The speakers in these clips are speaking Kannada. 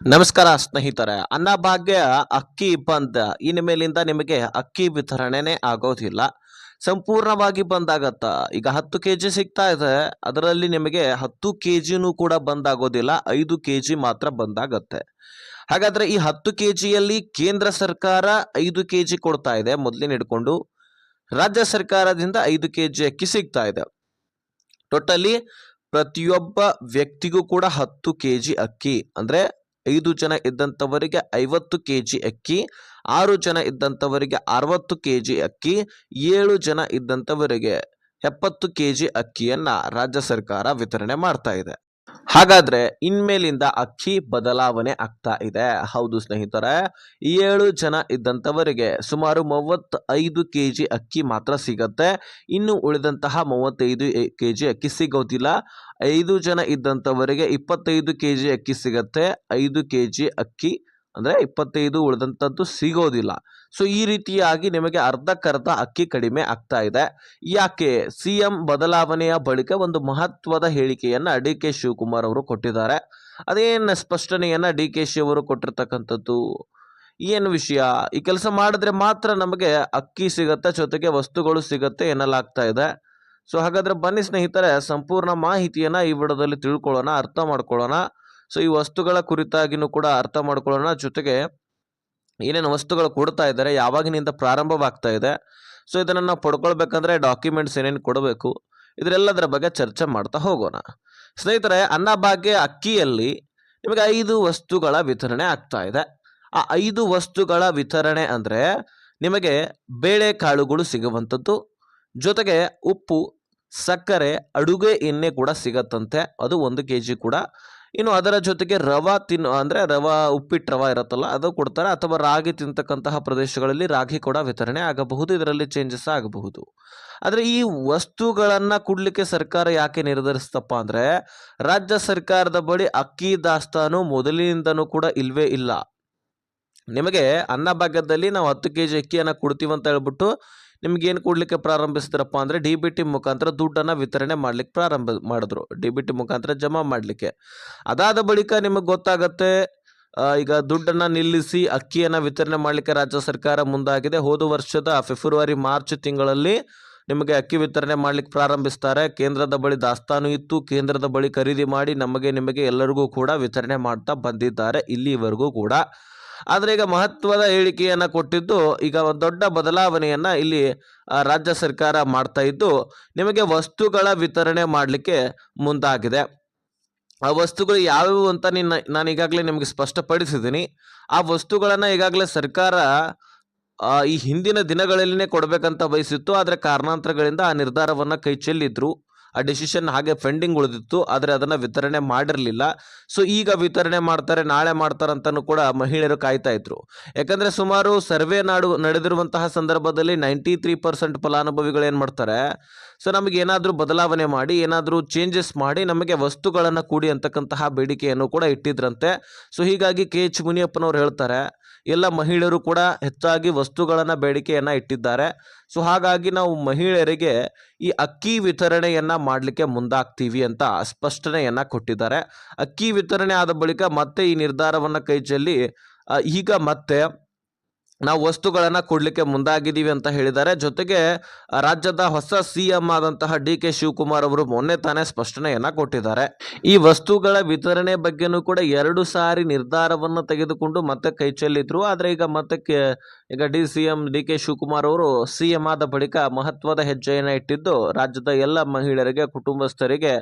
ನಮಸ್ಕಾರ ಸ್ನೇಹಿತರೆ. ಅನ್ನಭಾಗ್ಯ ಅಕ್ಕಿ ಬಂದ್ ಇನ್ನು ಮೇಲಿಂದ ನಿಮಗೆ ಅಕ್ಕಿ ವಿತರಣೆನೇ ಆಗೋದಿಲ್ಲ. ಸಂಪೂರ್ಣವಾಗಿ ಬಂದ್ ಆಗತ್ತ. ಈಗ 10 ಕೆಜಿ ಸಿಗ್ತಾ ಇದೆ, ಅದರಲ್ಲಿ ನಿಮಗೆ 10 ಕೆಜಿನೂ ಕೂಡ ಬಂದ್ ಆಗೋದಿಲ್ಲ, 5 ಕೆಜಿ ಮಾತ್ರ ಬಂದ್ ಆಗತ್ತೆ. ಹಾಗಾದ್ರೆ ಈ 10 ಕೆಜಿಯಲ್ಲಿ ಕೇಂದ್ರ ಸರ್ಕಾರ 5 ಕೆಜಿ ಕೊಡ್ತಾ ಇದೆ ಮೊದಲಿನ ಹಿಡ್ಕೊಂಡು. ರಾಜ್ಯ ಸರ್ಕಾರದಿಂದ 5 ಕೆಜಿ ಅಕ್ಕಿ ಸಿಗ್ತಾ ಇದೆ. ಟೋಟಲಿ ಪ್ರತಿಯೊಬ್ಬ ವ್ಯಕ್ತಿಗೂ ಕೂಡ 10 ಕೆಜಿ ಅಕ್ಕಿ ಅಂದ್ರೆ 5 ಜನ ಇದ್ದಂಥವರಿಗೆ 50 ಕೆಜಿ ಅಕ್ಕಿ, 6 ಜನ ಇದ್ದಂಥವರಿಗೆ 60 ಕೆಜಿ ಅಕ್ಕಿ, 7 ಜನ ಇದ್ದಂಥವರಿಗೆ 70 ಕೆಜಿ ಅಕ್ಕಿಯನ್ನ ರಾಜ್ಯ ಸರ್ಕಾರ ವಿತರಣೆ ಮಾಡ್ತಾ ಇದೆ. ಹಾಗಾದ್ರೆ ಇನ್ಮೇಲಿಂದ ಅಕ್ಕಿ ಬದಲಾವಣೆ ಆಗ್ತಾ ಇದೆ. ಹೌದು ಸ್ನೇಹಿತರೆ, 7 ಜನ ಇದ್ದಂಥವರಿಗೆ ಸುಮಾರು 35 ಕೆಜಿ ಅಕ್ಕಿ ಮಾತ್ರ ಸಿಗತ್ತೆ. ಇನ್ನು ಉಳಿದಂತಹ 35 ಕೆಜಿ ಅಕ್ಕಿ ಸಿಗೋದಿಲ್ಲ. 5 ಜನ ಇದ್ದಂಥವರಿಗೆ 25 ಕೆಜಿ ಅಕ್ಕಿ ಸಿಗತ್ತೆ. 5 ಕೆಜಿ ಅಕ್ಕಿ ಅಂದ್ರೆ 25 ಉಳಿದಂಥದ್ದು ಸಿಗೋದಿಲ್ಲ. ಸೊ ಈ ರೀತಿಯಾಗಿ ನಿಮಗೆ ಅರ್ಧಕ್ಕರ್ಧ ಅಕ್ಕಿ ಕಡಿಮೆ ಆಗ್ತಾ ಇದೆ. ಯಾಕೆ? ಸಿಎಂ ಬದಲಾವಣೆಯ ಬಳಿಕ ಒಂದು ಮಹತ್ವದ ಹೇಳಿಕೆಯನ್ನ ಡಿ ಕೆ ಶಿವಕುಮಾರ್ ಅವರು ಕೊಟ್ಟಿದ್ದಾರೆ. ಅದೇನು ಸ್ಪಷ್ಟನೆಯನ್ನ ಡಿ ಕೆ ಶಿ ಅವರು ಕೊಟ್ಟಿರ್ತಕ್ಕಂಥದ್ದು? ಏನು ವಿಷಯ? ಈ ಕೆಲಸ ಮಾಡಿದ್ರೆ ಮಾತ್ರ ನಮಗೆ ಅಕ್ಕಿ ಸಿಗತ್ತೆ, ಜೊತೆಗೆ ವಸ್ತುಗಳು ಸಿಗತ್ತೆ ಎನ್ನಲಾಗ್ತಾ ಇದೆ. ಸೊ ಹಾಗಾದ್ರೆ ಬನ್ನಿ ಸ್ನೇಹಿತರೆ, ಸಂಪೂರ್ಣ ಮಾಹಿತಿಯನ್ನ ಈ ವಿಡಿಯೋದಲ್ಲಿ ತಿಳ್ಕೊಳ್ಳೋಣ, ಅರ್ಥ ಮಾಡ್ಕೊಳ್ಳೋಣ. ಸೊ ಈ ವಸ್ತುಗಳ ಕುರಿತಾಗಿನೂ ಕೂಡ ಅರ್ಥ ಮಾಡ್ಕೊಳ್ಳೋಣ, ಜೊತೆಗೆ ಏನೇನು ವಸ್ತುಗಳು ಕೊಡ್ತಾ ಇದ್ದಾರೆ, ಯಾವಾಗಿನಿಂದ ಪ್ರಾರಂಭವಾಗ್ತಾ ಇದೆ, ಸೊ ಇದನ್ನು ನಾವು ಪಡ್ಕೊಳ್ಬೇಕಂದ್ರೆ ಡಾಕ್ಯುಮೆಂಟ್ಸ್ ಏನೇನು ಕೊಡಬೇಕು, ಇದರೆಲ್ಲದರ ಬಗ್ಗೆ ಚರ್ಚೆ ಮಾಡ್ತಾ ಹೋಗೋಣ. ಸ್ನೇಹಿತರೆ, ಅನ್ನಭಾಗ್ಯ ಅಕ್ಕಿಯಲ್ಲಿ ನಿಮಗೆ 5 ವಸ್ತುಗಳ ವಿತರಣೆ ಆಗ್ತಾ ಇದೆ. ಆ 5 ವಸ್ತುಗಳ ವಿತರಣೆ ಅಂದರೆ ನಿಮಗೆ ಬೇಳೆಕಾಳುಗಳು ಸಿಗುವಂಥದ್ದು, ಜೊತೆಗೆ ಉಪ್ಪು, ಸಕ್ಕರೆ, ಅಡುಗೆ ಎಣ್ಣೆ ಕೂಡ ಸಿಗತ್ತಂತೆ, ಅದು 1 ಕೆಜಿ ಕೂಡ. ಇನ್ನು ಅದರ ಜೊತೆಗೆ ರವಾ ಅಂದರೆ ರವಾ, ಉಪ್ಪಿಟ್ಟು ರವಾ ಇರುತ್ತಲ್ಲ ಅದು ಕೊಡ್ತಾರೆ, ಅಥವಾ ರಾಗಿ ತಿಂತಕ್ಕಂತಹ ಪ್ರದೇಶಗಳಲ್ಲಿ ರಾಗಿ ಕೂಡ ವಿತರಣೆ ಆಗಬಹುದು, ಇದರಲ್ಲಿ ಚೇಂಜಸ್ ಆಗಬಹುದು. ಆದರೆ ಈ ವಸ್ತುಗಳನ್ನು ಕೊಡಲಿಕ್ಕೆ ಸರ್ಕಾರ ಯಾಕೆ ನಿರ್ಧರಿಸ್ತಪ್ಪ ಅಂದರೆ, ರಾಜ್ಯ ಸರ್ಕಾರದ ಬಳಿ ಅಕ್ಕಿ ದಾಸ್ತಾನು ಮೊದಲಿನಿಂದನೂ ಕೂಡ ಇಲ್ವೇ ಇಲ್ಲ. ನಿಮಗೆ ಅನ್ನಭಾಗ್ಯದಲ್ಲಿ ನಾವು 10 ಕೆಜಿ ಅಕ್ಕಿಯನ್ನು ಕೊಡ್ತೀವಿ ಅಂತ ಹೇಳ್ಬಿಟ್ಟು ನಿಮ್ಗೇನು ಕೊಡಲಿಕ್ಕೆ ಪ್ರಾರಂಭಿಸಿದ್ರಪ್ಪ ಅಂದರೆ ಡಿ ಬಿ ಟಿ ಮುಖಾಂತರ ದುಡ್ಡನ್ನು ವಿತರಣೆ ಮಾಡ್ಲಿಕ್ಕೆ ಪ್ರಾರಂಭ ಮಾಡಿದ್ರು, ಡಿ ಬಿ ಟಿ ಮುಖಾಂತರ ಜಮಾ ಮಾಡಲಿಕ್ಕೆ. ಅದಾದ ಬಳಿಕ ನಿಮಗೆ ಗೊತ್ತಾಗತ್ತೆ, ಈಗ ದುಡ್ಡನ್ನು ನಿಲ್ಲಿಸಿ ಅಕ್ಕಿಯನ್ನು ವಿತರಣೆ ಮಾಡಲಿಕ್ಕೆ ರಾಜ್ಯ ಸರ್ಕಾರ ಮುಂದಾಗಿದೆ. ಹೋದ ವರ್ಷದ ಫೆಬ್ರವರಿ ಮಾರ್ಚ್ ತಿಂಗಳಲ್ಲಿ ನಿಮಗೆ ಅಕ್ಕಿ ವಿತರಣೆ ಮಾಡ್ಲಿಕ್ಕೆ ಪ್ರಾರಂಭಿಸ್ತಾರೆ. ಕೇಂದ್ರದ ಬಳಿ ದಾಸ್ತಾನು ಇತ್ತು, ಕೇಂದ್ರದ ಬಳಿ ಖರೀದಿ ಮಾಡಿ ನಿಮಗೆ ಎಲ್ಲರಿಗೂ ಕೂಡ ವಿತರಣೆ ಮಾಡ್ತಾ ಬಂದಿದ್ದಾರೆ ಇಲ್ಲಿವರೆಗೂ ಕೂಡ. ಆದರೆ ಈಗ ಮಹತ್ವದ ಹೇಳಿಕೆಯನ್ನು ಕೊಟ್ಟಿದ್ದು, ಈಗ ಒಂದು ದೊಡ್ಡ ಬದಲಾವಣೆಯನ್ನು ಇಲ್ಲಿ ರಾಜ್ಯ ಸರ್ಕಾರ ಮಾಡ್ತಾ ಇದ್ದು, ನಿಮಗೆ ವಸ್ತುಗಳ ವಿತರಣೆ ಮಾಡಲಿಕ್ಕೆ ಮುಂದಾಗಿದೆ. ಆ ವಸ್ತುಗಳು ಯಾವುವು ಅಂತ ನಾನು ಈಗಾಗಲೇ ನಿಮಗೆ ಸ್ಪಷ್ಟಪಡಿಸಿದ್ದೀನಿ. ಆ ವಸ್ತುಗಳನ್ನು ಈಗಾಗಲೇ ಸರ್ಕಾರ ಈ ಹಿಂದಿನ ದಿನಗಳಲ್ಲಿನೇ ಕೊಡಬೇಕಂತ ಬಯಸಿತ್ತು, ಆದರೆ ಕಾರಣಾಂತರಗಳಿಂದ ಆ ನಿರ್ಧಾರವನ್ನು ಕೈ ಚೆಲ್ಲಿದ್ರು. ಆ ಡಿಸಿಷನ್ ಹಾಗೆ ಪೆಂಡಿಂಗ್ ಉಳಿದಿತ್ತು, ಆದರೆ ಅದನ್ನು ವಿತರಣೆ ಮಾಡಿರಲಿಲ್ಲ. ಸೊ ಈಗ ವಿತರಣೆ ಮಾಡ್ತಾರೆ, ನಾಳೆ ಮಾಡ್ತಾರೆ ಅಂತಲೂ ಕೂಡ ಮಹಿಳೆಯರು ಕಾಯ್ತಾ ಇದ್ರು. ಯಾಕಂದರೆ ಸುಮಾರು ಸರ್ವೆ ನಡೆದಿರುವಂತಹ ಸಂದರ್ಭದಲ್ಲಿ 93% ಫಲಾನುಭವಿಗಳು ಏನು ಮಾಡ್ತಾರೆ, ಸೊ ನಮಗೆ ಏನಾದರೂ ಬದಲಾವಣೆ ಮಾಡಿ, ಏನಾದರೂ ಚೇಂಜಸ್ ಮಾಡಿ ನಮಗೆ ವಸ್ತುಗಳನ್ನು ಕೂಡಿ ಅಂತಕ್ಕಂತಹ ಬೇಡಿಕೆಯನ್ನು ಕೂಡ ಇಟ್ಟಿದ್ರಂತೆ. ಸೊ ಹೀಗಾಗಿ ಕೆ ಎಚ್ ಮುನಿಯಪ್ಪನವರು ಹೇಳ್ತಾರೆ, ಎಲ್ಲ ಮಹಿಳೆಯರು ಕೂಡ ಹೆಚ್ಚಾಗಿ ವಸ್ತುಗಳನ್ನು ಬೇಡಿಕೆಯನ್ನು ಇಟ್ಟಿದ್ದಾರೆ. ಸೊ ಹಾಗಾಗಿ ನಾವು ಮಹಿಳೆಯರಿಗೆ ಈ ಅಕ್ಕಿ ವಿತರಣೆಯನ್ನು ಮಾಡಲಿಕ್ಕೆ ಮುಂದಾಗ್ತೀವಿ ಅಂತ ಸ್ಪಷ್ಟನೆಯನ್ನು ಕೊಟ್ಟಿದ್ದಾರೆ. ಅಕ್ಕಿ ವಿತರಣೆ ಆದ ಬಳಿಕ ಮತ್ತೆ ಈ ನಿರ್ಧಾರವನ್ನು ಕೈ ಚೆಲ್ಲಿ ಈಗ ಮತ್ತೆ ನಾವು ವಸ್ತುಗಳನ್ನು ಕೊಡಲಿಕ್ಕೆ ಮುಂದಾಗಿದ್ದೀವಿ ಅಂತ ಹೇಳಿದ್ದಾರೆ. ಜೊತೆಗೆ ರಾಜ್ಯದ ಹೊಸ ಸಿಎಂ ಆದಂತಹ ಡಿ ಕೆ ಶಿವಕುಮಾರ್ ಅವರು ಮೊನ್ನೆ ತಾನೇ ಸ್ಪಷ್ಟನೆಯನ್ನು ಕೊಟ್ಟಿದ್ದಾರೆ. ಈ ವಸ್ತುಗಳ ವಿತರಣೆ ಬಗ್ಗೆನೂ ಕೂಡ 2 ಸಾರಿ ನಿರ್ಧಾರವನ್ನು ತೆಗೆದುಕೊಂಡು ಮತ್ತೆ ಕೈ ಚೆಲ್ಲಿದ್ರು. ಆದರೆ ಈಗ ಮತ್ತೆ ಈಗ ಸಿಎಂ ಡಿ ಕೆ ಶಿವಕುಮಾರ್ ಅವರು ಸಿಎಂ ಆದ ಬಳಿಕ ಮಹತ್ವದ ಹೆಜ್ಜೆಯನ್ನು ಇಟ್ಟಿದ್ದು, ರಾಜ್ಯದ ಎಲ್ಲ ಮಹಿಳೆಯರಿಗೆ, ಕುಟುಂಬಸ್ಥರಿಗೆ,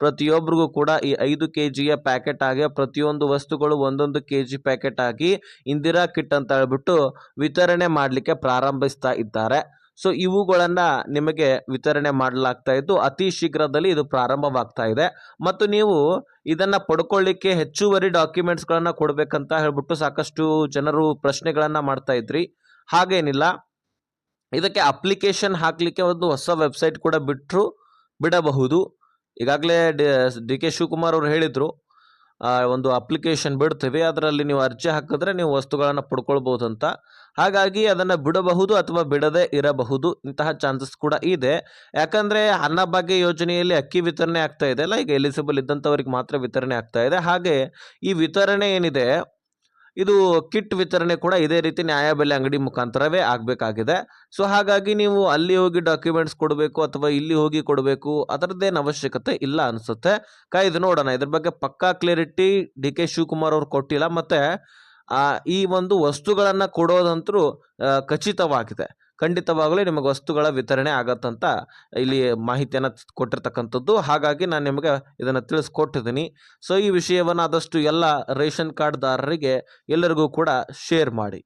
ಪ್ರತಿಯೊಬ್ಬರಿಗೂ ಕೂಡ ಈ 5 ಕೆಜಿಯ ಪ್ಯಾಕೆಟ್ ಆಗಿ ಪ್ರತಿಯೊಂದು ವಸ್ತುಗಳು 1 ಕೆಜಿ ಪ್ಯಾಕೆಟ್ ಆಗಿ ಇಂದಿರಾ ಕಿಟ್ ಅಂತ ಹೇಳ್ಬಿಟ್ಟು ವಿತರಣೆ ಮಾಡಲಿಕ್ಕೆ ಪ್ರಾರಂಭಿಸ್ತಾ ಇದ್ದಾರೆ. ಸೊ ಇವುಗಳನ್ನು ನಿಮಗೆ ವಿತರಣೆ ಮಾಡಲಾಗ್ತಾ ಇದ್ದು, ಅತಿ ಶೀಘ್ರದಲ್ಲಿ ಇದು ಪ್ರಾರಂಭವಾಗ್ತಾ ಇದೆ. ಮತ್ತು ನೀವು ಇದನ್ನು ಪಡ್ಕೊಳ್ಳಿಕ್ಕೆ ಹೆಚ್ಚುವರಿ ಡಾಕ್ಯುಮೆಂಟ್ಸ್ಗಳನ್ನು ಕೊಡಬೇಕಂತ ಹೇಳ್ಬಿಟ್ಟು ಸಾಕಷ್ಟು ಜನರು ಪ್ರಶ್ನೆಗಳನ್ನು ಮಾಡ್ತಾ ಇದ್ರಿ. ಹಾಗೇನಿಲ್ಲ, ಇದಕ್ಕೆ ಅಪ್ಲಿಕೇಶನ್ ಹಾಕಲಿಕ್ಕೆ ಒಂದು ಹೊಸ ವೆಬ್ಸೈಟ್ ಕೂಡ ಬಿಡಬಹುದು. ಈಗಾಗಲೇ ಡಿ ಕೆ ಶಿವಕುಮಾರ್ ಅವರು ಹೇಳಿದರು, ಒಂದು ಅಪ್ಲಿಕೇಶನ್ ಬಿಡ್ತೀವಿ. ಅದರಲ್ಲಿ ನೀವು ಅರ್ಜಿ ಹಾಕಿದ್ರೆ ನೀವು ವಸ್ತುಗಳನ್ನು ಪಡ್ಕೊಳ್ಬೋದಂತ. ಹಾಗಾಗಿ ಅದನ್ನು ಬಿಡಬಹುದು ಅಥವಾ ಬಿಡದೇ ಇರಬಹುದು. ಇಂತಹ ಚಾನ್ಸಸ್ ಕೂಡ ಇದೆ. ಯಾಕಂದರೆ ಅನ್ನಭಾಗ್ಯ ಯೋಜನೆಯಲ್ಲಿ ಅಕ್ಕಿ ವಿತರಣೆ ಆಗ್ತಾ ಇದೆ ಅಲ್ಲ, ಈಗ ಎಲಿಜಿಬಲ್ ಇದ್ದಂಥವ್ರಿಗೆ ಮಾತ್ರ ವಿತರಣೆ ಆಗ್ತಾ ಇದೆ. ಹಾಗೆ ಈ ವಿತರಣೆ ಏನಿದೆ ಇದು ಕಿಟ್ ವಿತರಣೆ ಕೂಡ ಇದೇ ರೀತಿ ನ್ಯಾಯಬೆಲೆ ಅಂಗಡಿ ಮುಖಾಂತರವೇ ಆಗಬೇಕಾಗಿದೆ. ಸೊ ಹಾಗಾಗಿ ನೀವು ಅಲ್ಲಿ ಹೋಗಿ ಡಾಕ್ಯುಮೆಂಟ್ಸ್ ಕೊಡಬೇಕು ಅಥವಾ ಇಲ್ಲಿ ಹೋಗಿ ಕೊಡಬೇಕು ಅದರದ್ದೇನು ಅವಶ್ಯಕತೆ ಇಲ್ಲ ಅನಿಸುತ್ತೆ. ಕಾಯ್ದು ನೋಡೋಣ. ಇದ್ರ ಬಗ್ಗೆ ಪಕ್ಕಾ ಕ್ಲಿಯರಿಟಿ ಡಿ ಕೆ ಶಿವಕುಮಾರ್ ಅವರು ಕೊಟ್ಟಿಲ್ಲ. ಮತ್ತು ಈ ಒಂದು ವಸ್ತುಗಳನ್ನು ಕೊಡೋದಂತರೂ ಖಚಿತವಾಗಿದೆ. ಖಂಡಿತವಾಗಲೂ ನಿಮಗೆ ವಸ್ತುಗಳ ವಿತರಣೆ ಆಗತ್ತಂತ ಇಲ್ಲಿ ಮಾಹಿತಿಯನ್ನು ಕೊಟ್ಟಿರ್ತಕ್ಕಂಥದ್ದು. ಹಾಗಾಗಿ ನಾನು ನಿಮಗೆ ಇದನ್ನು ತಿಳಿಸ್ಕೊಟ್ಟಿದ್ದೀನಿ. ಸೊ ಈ ವಿಷಯವನ್ನು ಆದಷ್ಟು ಎಲ್ಲ ರೇಷನ್ ಕಾರ್ಡ್ದಾರರಿಗೆ ಎಲ್ಲರಿಗೂ ಕೂಡ ಶೇರ್ ಮಾಡಿ.